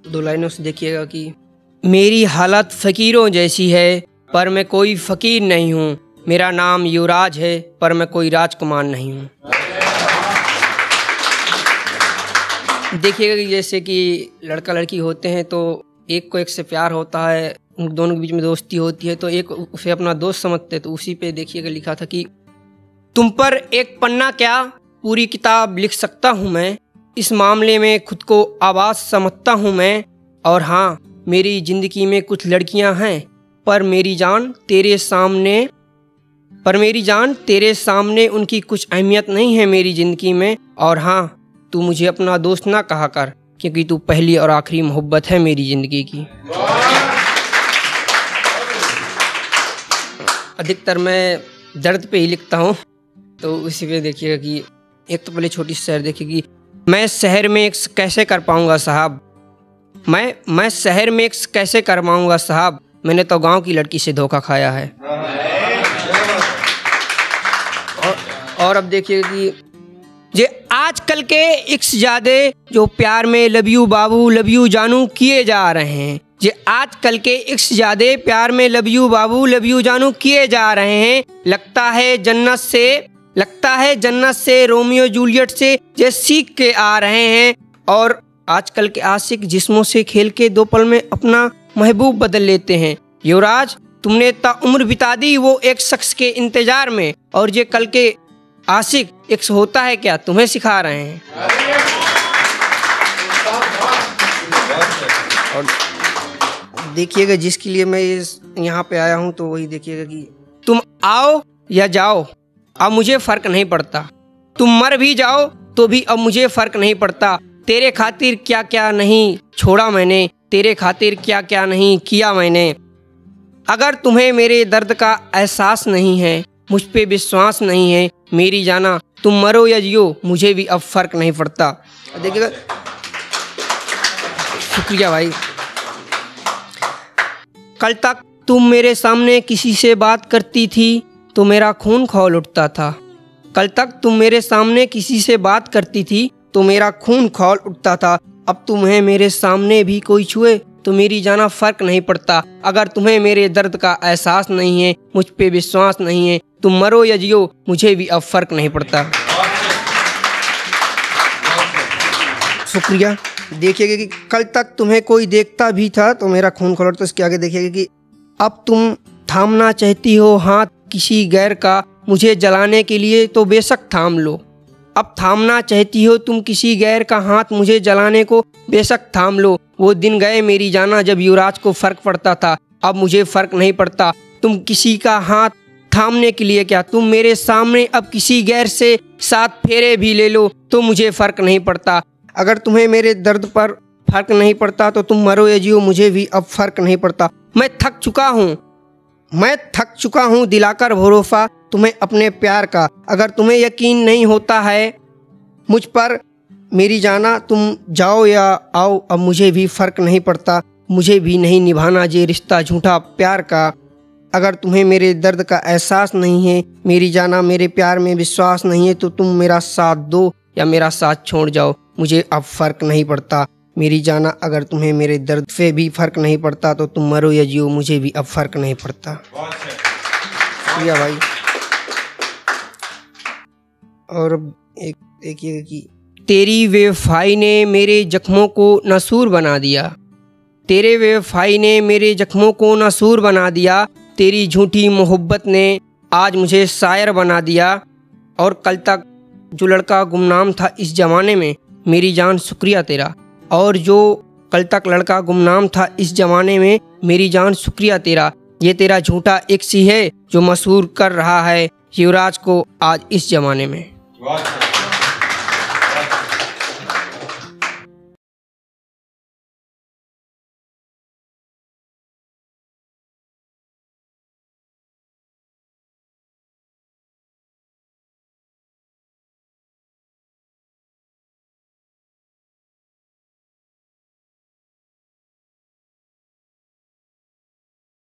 दो लाइनों से देखिएगा कि मेरी हालत फ़कीरों जैसी है पर मैं कोई फ़कीर नहीं हूँ, मेरा नाम युवराज है पर मैं कोई राजकुमार नहीं हूँ। देखिएगा कि जैसे कि लड़का लड़की होते हैं तो एक को एक से प्यार होता है, उन दोनों के बीच में दोस्ती होती है तो एक उसे अपना दोस्त समझते हैं। तो उसी पे देखिएगा लिखा था कि तुम पर एक पन्ना क्या पूरी किताब लिख सकता हूँ मैं, इस मामले में खुद को आवाज़ समझता हूँ मैं। और हाँ, मेरी ज़िंदगी में कुछ लड़कियाँ हैं पर मेरी जान तेरे सामने उनकी कुछ अहमियत नहीं है मेरी ज़िंदगी में। और हाँ, तू मुझे अपना दोस्त ना कहा कर क्योंकि तू पहली और आखिरी मोहब्बत है मेरी ज़िंदगी की। अधिकतर मैं दर्द पे ही लिखता हूँ तो उसी पे देखिएगा कि एक तो पहले छोटी सी शेर देखिए कि मैं शहर में एक्स कैसे कर पाऊँगा साहब, मैं शहर में एक्स कैसे कर पाऊँगा साहब, मैंने तो गांव की लड़की से धोखा खाया है। और अब देखिए कि जे आजकल के एक्स ज़्यादा जो प्यार में love you Babu love you जानू किए जा रहे हैं, जे आजकल के एक्स ज़्यादा प्यार में love you Babu love you जानू किए जा रहे हैं। लगता है जन्नत से रोमियो जूलियट से जे सीख के आ रहे हैं। और आजकल के आशिक जिस्मों से खेल के 2 पल में अपना महबूब बदल लेते हैं। युवराज, तुमने ताउम्र बिता दी वो एक शख्स के इंतजार में, और ये कल के आशिक एक होता है क्या तुम्हें सिखा रहे हैं। और देखिएगा जिसके लिए मैं यहाँ पे आया हूँ तो वही देखिएगा कि तुम आओ या जाओ अब मुझे फ़र्क नहीं पड़ता, तुम मर भी जाओ तो भी अब मुझे फ़र्क नहीं पड़ता। तेरे खातिर क्या क्या नहीं छोड़ा मैंने, तेरे खातिर क्या क्या नहीं किया मैंने। अगर तुम्हें मेरे दर्द का एहसास नहीं है, मुझ पे विश्वास नहीं है, मेरी जाना तुम मरो या जियो मुझे भी अब फ़र्क नहीं पड़ता। देखिएगा, शुक्रिया भाई। कल तक तुम मेरे सामने किसी से बात करती थी तो मेरा खून खौल उठता था। कल तक तुम मेरे सामने किसी से बात करती थी तो मेरा खून खौल उठता था। अब तुम्हें मेरे सामने भी कोई छुए तो मेरी जाना फ़र्क नहीं पड़ता। अगर तुम्हें मेरे दर्द का एहसास नहीं है, मुझ पे विश्वास नहीं है, तुम मरो या जियो मुझे भी अब फ़र्क नहीं पड़ता। शुक्रिया। देखिएगा कि कल तक तुम्हें कोई देखता भी था तो मेरा खून खौल उठता। इसके आगे देखिएगा कि अब तुम थामना चाहती हो हाथ किसी गैर का, मुझे जलाने के लिए तो बेशक थाम लो। अब थामना चाहती हो तुम किसी गैर का हाथ, मुझे जलाने को बेशक थाम लो। वो दिन गए मेरी जाना जब युवराज को फ़र्क पड़ता था, अब मुझे फ़र्क नहीं पड़ता। तुम किसी का हाथ थामने के लिए क्या, तुम मेरे सामने अब किसी गैर से 7 फेरे भी ले लो तो मुझे फ़र्क नहीं पड़ता। अगर तुम्हें मेरे दर्द पर फ़र्क नहीं पड़ता तो तुम मरो या जियो मुझे भी अब फ़र्क नहीं पड़ता। मैं थक चुका हूँ दिलाकर भरोसा तुम्हें अपने प्यार का। अगर तुम्हें यकीन नहीं होता है मुझ पर मेरी जाना, तुम जाओ या आओ अब मुझे भी फ़र्क नहीं पड़ता। मुझे भी नहीं निभाना ये रिश्ता झूठा प्यार का। अगर तुम्हें मेरे दर्द का एहसास नहीं है मेरी जाना, मेरे प्यार में विश्वास नहीं है तो तुम मेरा साथ दो या मेरा साथ छोड़ जाओ, मुझे अब फ़र्क नहीं पड़ता। मेरी जाना, अगर तुम्हें मेरे दर्द से भी फ़र्क नहीं पड़ता तो तुम मरो या जियो मुझे भी अब फ़र्क नहीं पड़ता। शुक्रिया भाई। और एक देखिएगा कि तेरी बेवफाई ने मेरे जख्मों को नसूर बना दिया, तेरे बेवफाई ने मेरे जख्मों को नसूर बना दिया। तेरी झूठी मोहब्बत ने आज मुझे शायर बना दिया। और कल तक जो लड़का गुमनाम था इस ज़माने में, मेरी जान शुक्रिया तेरा। और जो कल तक लड़का गुमनाम था इस ज़माने में, मेरी जान शुक्रिया तेरा। ये तेरा झूठा एक्स ही है जो मशहूर कर रहा है युवराज को आज इस ज़माने में।